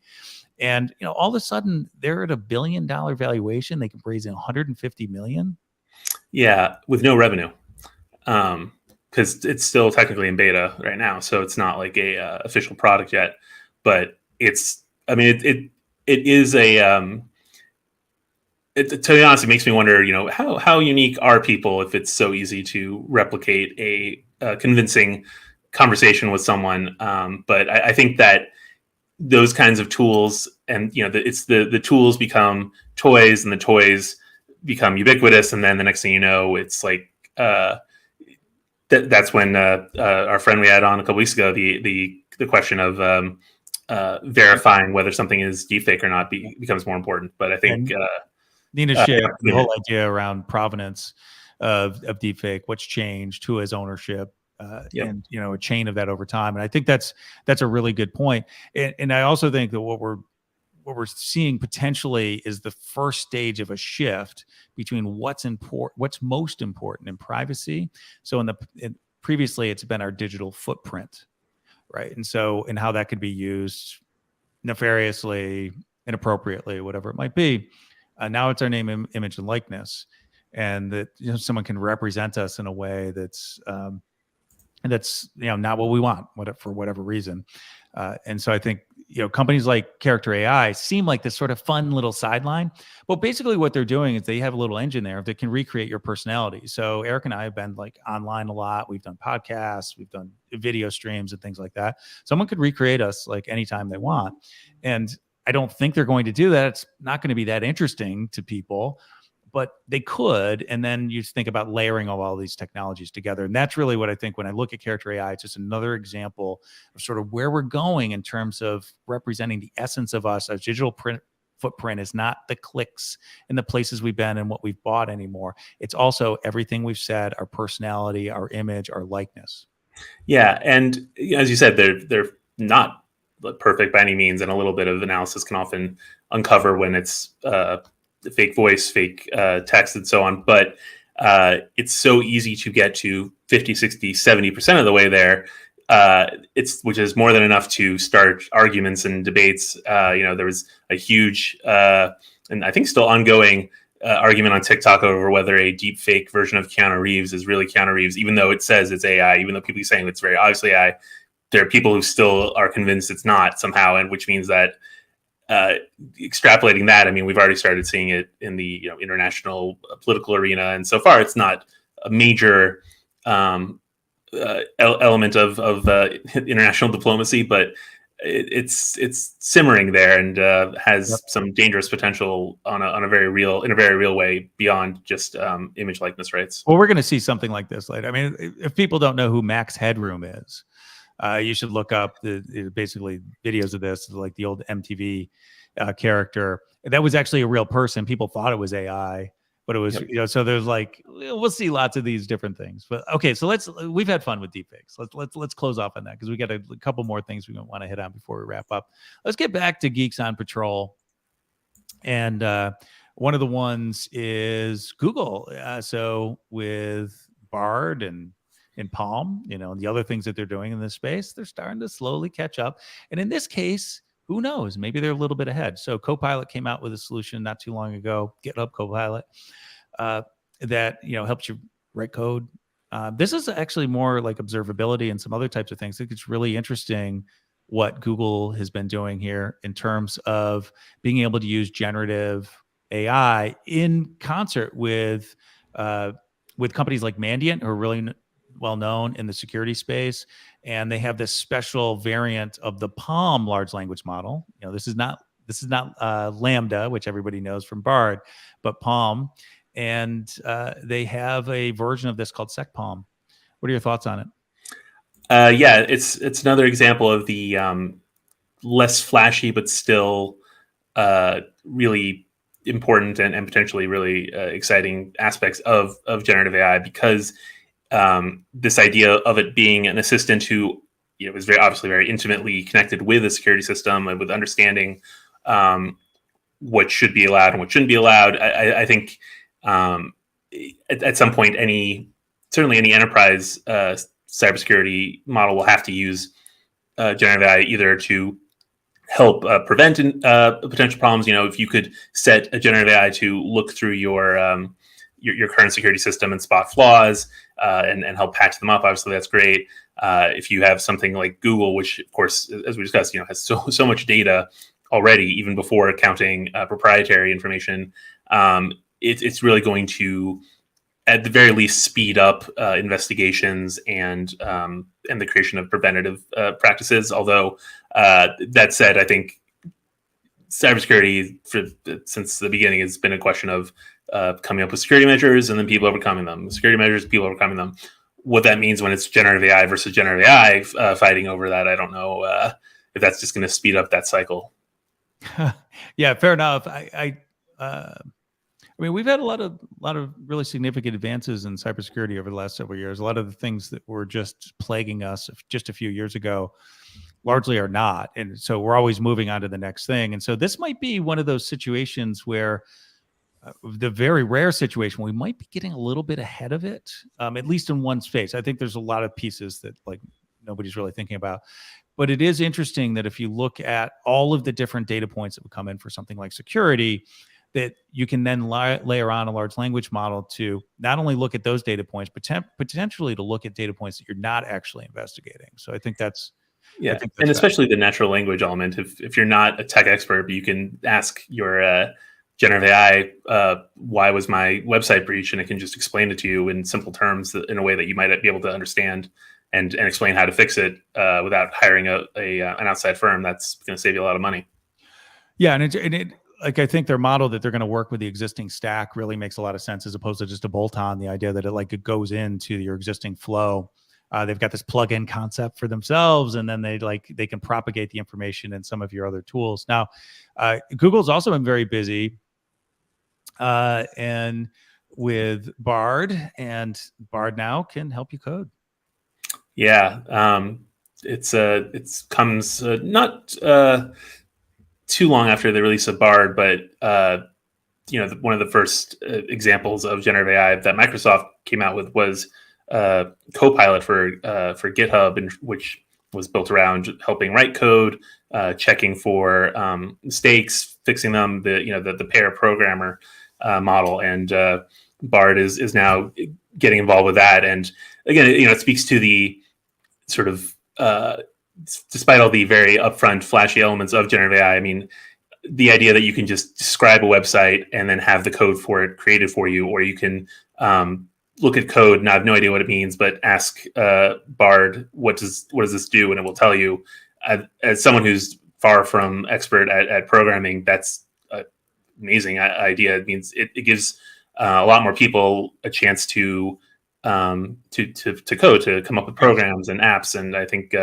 Speaker 1: And all of a sudden they're at $1 billion valuation. They can raise in 150 million.
Speaker 2: Yeah, with no revenue, because it's still technically in beta right now, so it's not like a official product yet. But it's, I mean, it is a. To be honest, it makes me wonder, how unique are people if it's so easy to replicate a convincing conversation with someone. But I think that those kinds of tools, and it's the tools become toys, and the toys become ubiquitous, and then the next thing you know, it's like that's when our friend we had on a couple weeks ago, the question of verifying whether something is deepfake or not becomes more important. But I think
Speaker 1: Nina shared the whole idea around provenance of deepfake, what's changed, who has ownership, and a chain of that over time. And I think that's a really good point. And I also think that what we're seeing potentially is the first stage of a shift between what's most important in privacy. So previously it's been our digital footprint, right? And how that could be used nefariously, inappropriately, whatever it might be. Now it's our name, image, and likeness, and that someone can represent us in a way that's not what we want, for whatever reason. And so I think companies like Character.AI seem like this sort of fun little sideline, but basically what they're doing is they have a little engine there that can recreate your personality. So Eric and I have been like online a lot. We've done podcasts, we've done video streams and things like that. Someone could recreate us like anytime they want, and I don't think they're going to do that. It's not going to be that interesting to people, but they could. And then you think about layering all these technologies together. And that's really what I think when I look at Character.AI, it's just another example of sort of where we're going in terms of representing the essence of us. Our digital footprint is not the clicks and the places we've been and what we've bought anymore. It's also everything we've said, our personality, our image, our likeness.
Speaker 2: Yeah. And as you said, they're not perfect by any means, and a little bit of analysis can often uncover when it's fake voice, fake text, and so on. But it's so easy to get to 50, 60, 70% of the way there, which is more than enough to start arguments and debates. There was a huge and I think still ongoing argument on TikTok over whether a deep fake version of Keanu Reeves is really Keanu Reeves, even though it says it's AI, even though people are saying it's very obviously AI. There are people who still are convinced it's not somehow, and which means that extrapolating that, I mean, we've already started seeing it in the international political arena, and so far it's not a major element of international diplomacy, but it's simmering there and has some dangerous potential in a very real way beyond just image likeness rights.
Speaker 1: Well, we're going to see something like this later. I mean, if people don't know who Max Headroom is, you should look up basically videos of this, like the old MTV character. That was actually a real person. People thought it was AI, but it was, so there's like, we'll see lots of these different things. But okay, so we've had fun with deepfakes. Let's close off on that because we got a couple more things we want to hit on before we wrap up. Let's get back to Geeks on Patrol. And one of the ones is Google. So with Bard and Palm, and the other things that they're doing in this space, they're starting to slowly catch up. And in this case, who knows? Maybe they're a little bit ahead. So Copilot came out with a solution not too long ago, GitHub Copilot, that helps you write code. This is actually more like observability and some other types of things. I think it's really interesting what Google has been doing here in terms of being able to use generative AI in concert with companies like Mandiant, who are really well known in the security space, and they have this special variant of the Palm large language model. This is not Lambda, which everybody knows from Bard, but Palm, and they have a version of this called SecPalm. What are your thoughts on it?
Speaker 2: Yeah, it's another example of the less flashy but still really important and potentially really exciting aspects of generative AI, because this idea of it being an assistant who is very obviously very intimately connected with the security system and with understanding what should be allowed and what shouldn't be allowed. I think at some point, certainly any enterprise cybersecurity model will have to use generative AI either to help prevent potential problems. If you could set a generative AI to look through your current security system and spot flaws and help patch them up, obviously that's great. If you have something like Google, which of course, as we discussed, has so much data already, even before counting proprietary information, it's really going to, at the very least, speed up investigations and the creation of preventative practices. Although that said, I think cybersecurity since the beginning has been a question of coming up with security measures and then people overcoming them. Security measures, people overcoming them. What that means when it's generative AI versus generative AI fighting over that, I don't know if that's just going to speed up that cycle.
Speaker 1: Yeah, fair enough. I mean, we've had a lot of really significant advances in cybersecurity over the last several years. A lot of the things that were just plaguing us just a few years ago largely are not. And so we're always moving on to the next thing. And so this might be one of those situations where the very rare situation, we might be getting a little bit ahead of it, at least in one space. I think there's a lot of pieces that like nobody's really thinking about. But it is interesting that if you look at all of the different data points that would come in for something like security, that you can then layer on a large language model to not only look at those data points, but potentially to look at data points that you're not actually investigating. So I think that's
Speaker 2: and especially the natural language element. If you're not a tech expert, you can ask your generative AI, why was my website breached, and it can just explain it to you in simple terms in a way that you might be able to understand and explain how to fix it without hiring an outside firm. That's going to save you a lot of money.
Speaker 1: Yeah, and it like I think their model that they're going to work with the existing stack really makes a lot of sense as opposed to just a bolt on. The idea that it goes into your existing flow. They've got this plug-in concept for themselves, and then they can propagate the information in some of your other tools. Now, Google's also been very busy, and with Bard, and Bard now can help you code.
Speaker 2: Yeah, it comes not too long after the release of Bard, but one of the first examples of generative AI that Microsoft came out with was Copilot for GitHub, and which was built around helping write code, checking for mistakes, fixing them. The pair programmer model, and Bard is now getting involved with that. And again, it speaks to the sort of despite all the very upfront flashy elements of generative AI, I mean, the idea that you can just describe a website and then have the code for it created for you, or you can look at code and I have no idea what it means, but ask Bard, what does this do? And it will tell you. As someone who's far from expert at programming, that's an amazing idea. It means it gives a lot more people a chance to code, to come up with programs and apps. And I think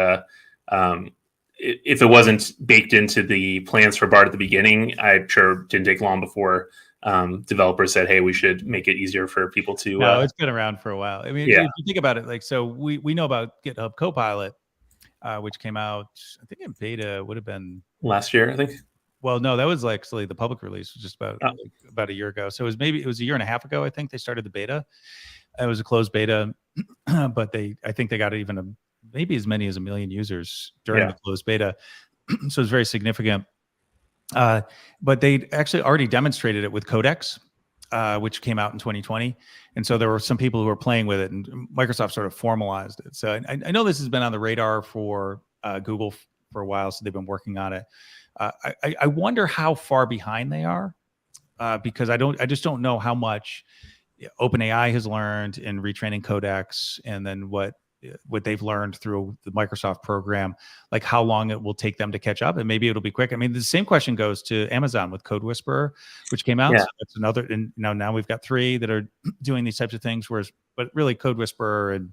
Speaker 2: if it wasn't baked into the plans for Bard at the beginning, I'm sure it didn't take long before developers said, "Hey, we should make it easier for people to."
Speaker 1: No, it's been around for a while. I mean, if you think about it, so we know about GitHub Copilot, which came out, I think in beta would have been
Speaker 2: last year, I think.
Speaker 1: Well, no, that was actually the public release was just about a year ago. So it was a year and a half ago. I think they started the beta. It was a closed beta, but I think they got even maybe as many as 1 million users during the closed beta. So it's very significant. But they actually already demonstrated it with Codex, which came out in 2020. And so there were some people who were playing with it, and Microsoft sort of formalized it. So I know this has been on the radar for Google for a while, so they've been working on it. I wonder how far behind they are, because I just don't know how much OpenAI has learned in retraining Codex, and then what they've learned through the Microsoft program, like how long it will take them to catch up, and maybe it'll be quick. I mean, the same question goes to Amazon with Code Whisperer, which came out.
Speaker 2: Yeah.
Speaker 1: So that's another, and now we've got 3 that are doing these types of things. But really, Code Whisperer and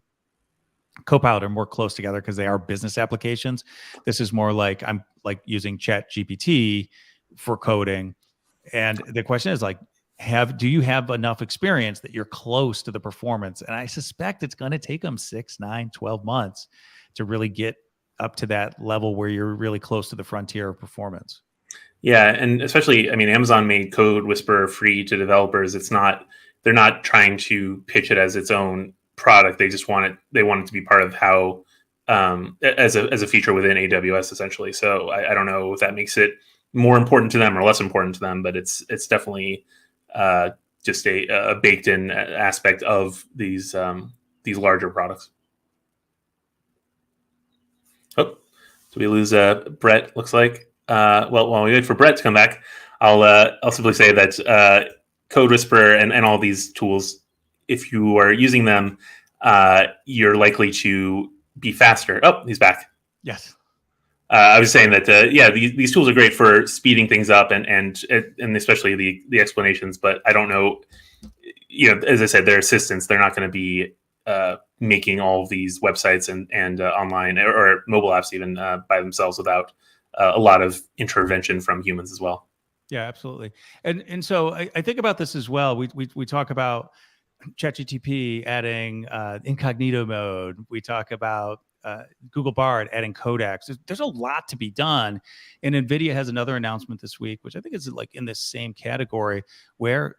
Speaker 1: Copilot are more close together because they are business applications. This is more like I'm like using ChatGPT for coding, and the question is like, do you have enough experience that you're close to the performance? And I suspect it's going to take them 6, 9, 12 months to really get up to that level where you're really close to the frontier of performance.
Speaker 2: Yeah, and especially, I mean, Amazon made Code Whisperer free to developers. They're not trying to pitch it as its own product. They just want it. They want it to be part of how, as a feature within AWS, essentially. So I don't know if that makes it more important to them or less important to them, but it's definitely just a baked in aspect of these larger products. Oh, so we lose Brett. Looks like. Well, while we wait for Brett to come back, I'll simply say that Code Whisperer and all these tools, if you are using them, you're likely to be faster. Oh, he's back.
Speaker 1: Yes.
Speaker 2: I was saying that yeah, these tools are great for speeding things up and especially the explanations. But I don't know, as I said, they're assistants. They're not going to be making all of these websites and online or mobile apps even by themselves without a lot of intervention from humans as well.
Speaker 1: Yeah, absolutely. And so I think about this as well. We talk about ChatGPT adding Incognito mode. We talk about Google Bard adding codecs. There's a lot to be done. And Nvidia has another announcement this week, which I think is like in this same category, where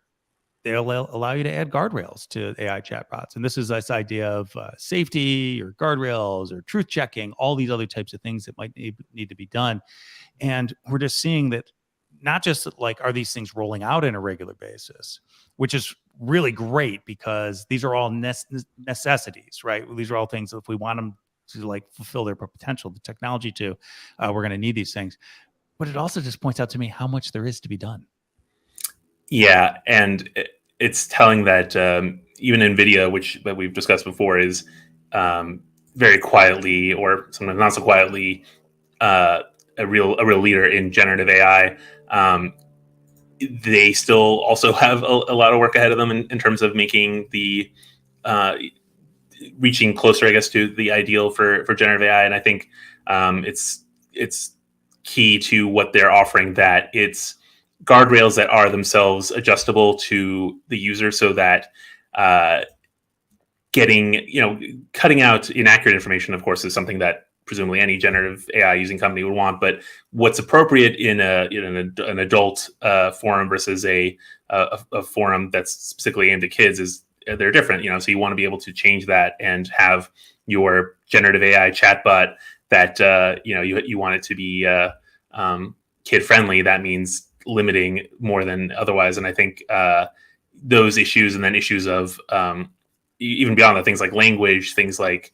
Speaker 1: they'll allow you to add guardrails to AI chatbots. And this is this idea of safety or guardrails or truth checking, all these other types of things that might need to be done. And we're just seeing that not just like, are these things rolling out on a regular basis, which is really great because these are all necessities, right? These are all things that if we want them to like fulfill their potential, the technology to, we're going to need these things. But it also just points out to me how much there is to be done.
Speaker 2: Yeah, and it's telling that even Nvidia, which that we've discussed before, is very quietly or sometimes not so quietly a real leader in generative AI. They still also have a lot of work ahead of them in terms of making the reaching closer, I guess, to the ideal for generative AI. And I think it's key to what they're offering that it's guardrails that are themselves adjustable to the user, so that cutting out inaccurate information, of course, is something that presumably any generative AI using company would want. But what's appropriate in an adult forum versus a forum that's specifically aimed at kids is they're different. So you want to be able to change that and have your generative AI chatbot that you want it to be kid friendly. That means limiting more than otherwise. And I think those issues, and then issues of even beyond that, things like language, things like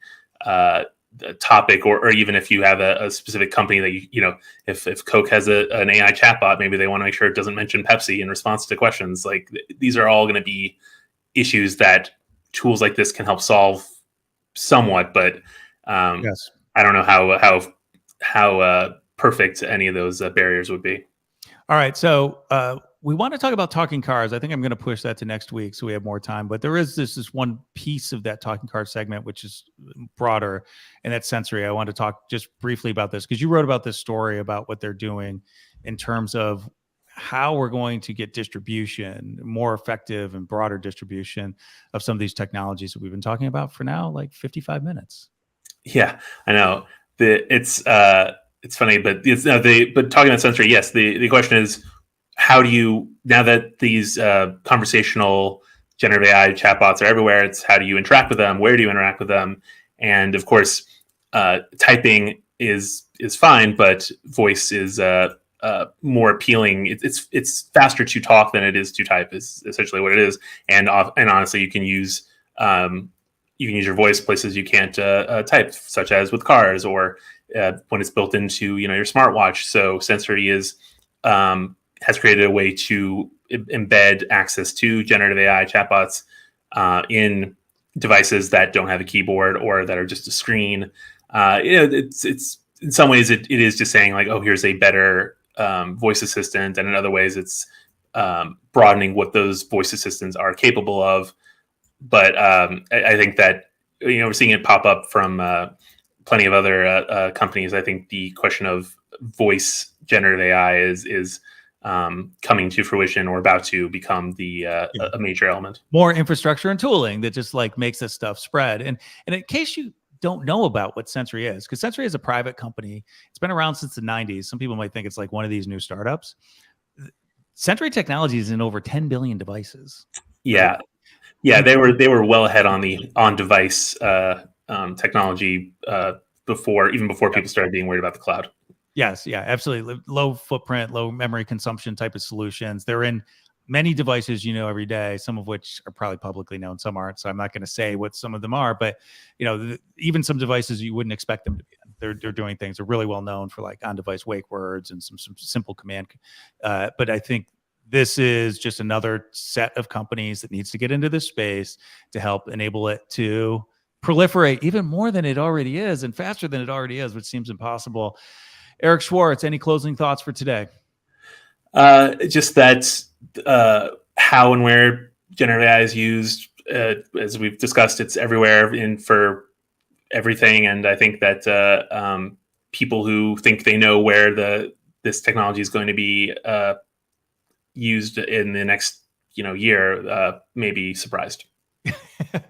Speaker 2: topic, or even if you have a specific company that if Coke has an AI chatbot, maybe they want to make sure it doesn't mention Pepsi in response to questions. Like these are all going to be issues that tools like this can help solve somewhat, but
Speaker 1: Yes.
Speaker 2: I don't know how perfect any of those barriers would be.
Speaker 1: All right, so we want to talk about talking cars. I think I'm going to push that to next week so we have more time. But there is this one piece of that talking car segment which is broader, and that's sensory. I want to talk just briefly about this because you wrote about this story about what they're doing in terms of how we're going to get distribution, more effective and broader distribution of some of these technologies that we've been talking about for now, like 55 minutes.
Speaker 2: Yeah, I know. It's funny, but but talking about sensory, yes. The question is, how do you, now that these conversational generative AI chatbots are everywhere, it's how do you interact with them? Where do you interact with them? And of course, typing is fine, but voice is more appealing. It's faster to talk than it is to type, is essentially what it is. And honestly, you can use your voice places you can't type, such as with cars or when it's built into your smartwatch. So sensory has created a way to embed access to generative AI chatbots in devices that don't have a keyboard or that are just a screen. It's in some ways it is just saying like, oh, here's a better voice assistant, and in other ways it's broadening what those voice assistants are capable of. But I think that we're seeing it pop up from plenty of other companies. I think the question of voice generative AI is coming to fruition, or about to become a major element.
Speaker 1: More infrastructure and tooling that just like makes this stuff spread. And in case you don't know about what Sensory is, because Sensory is a private company. It's been around since the 90s. Some people might think it's like one of these new startups. Sensory technology is in over 10 billion devices.
Speaker 2: Yeah.
Speaker 1: Right?
Speaker 2: Yeah, they were well ahead on the on device technology before people started being worried about the cloud.
Speaker 1: Yes, yeah, absolutely. Low footprint, low memory consumption type of solutions. They're in many devices, every day, some of which are probably publicly known, some aren't. So I'm not going to say what some of them are, but even some devices you wouldn't expect them to be in. They're doing things. They're really well known for like on-device wake words and some simple command. But I think this is just another set of companies that needs to get into this space to help enable it to proliferate even more than it already is and faster than it already is, which seems impossible. Eric Schwartz, any closing thoughts for today?
Speaker 2: Just that how and where generative AI is used, as we've discussed, it's everywhere for everything. And I think that people who think they know where this technology is going to be used in the next year may be surprised.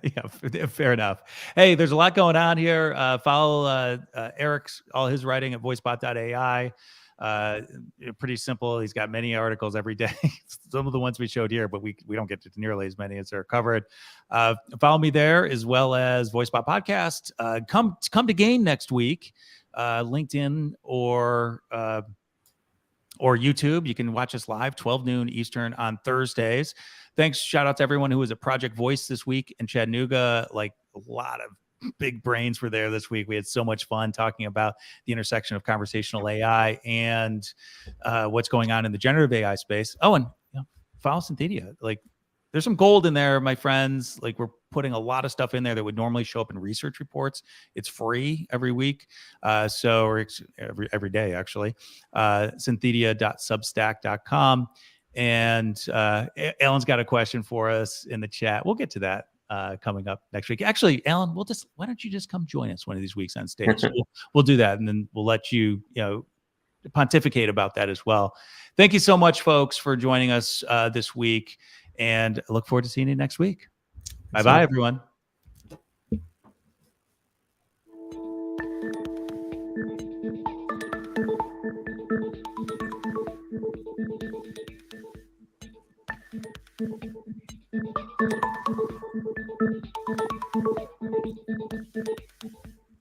Speaker 1: Yeah, fair enough. Hey, there's a lot going on here. Follow Eric's, all his writing at voicebot.ai. Pretty simple. He's got many articles every day. Some of the ones we showed here, but we don't get to nearly as many as are covered. Follow me there, as well as VoiceBot Podcast. Come to Gain next week, LinkedIn or YouTube. You can watch us live 12 noon Eastern on Thursdays. Thanks. Shout out to everyone who was at Project Voice this week in Chattanooga. Like, a lot of big brains were there this week. We had so much fun talking about the intersection of conversational AI and what's going on in the generative AI space. Oh, and follow Synthesia. Like, there's some gold in there, my friends. Like, we're putting a lot of stuff in there that would normally show up in research reports. It's free every week. Or every day, actually. Synthesia.substack.com. And Alan's got a question for us in the chat. We'll get to that coming up next week. Actually, Alan, why don't you just come join us one of these weeks on stage? So we'll do that, and then we'll let you, pontificate about that as well. Thank you so much, folks, for joining us this week, and I look forward to seeing you next week. Bye-bye, everyone.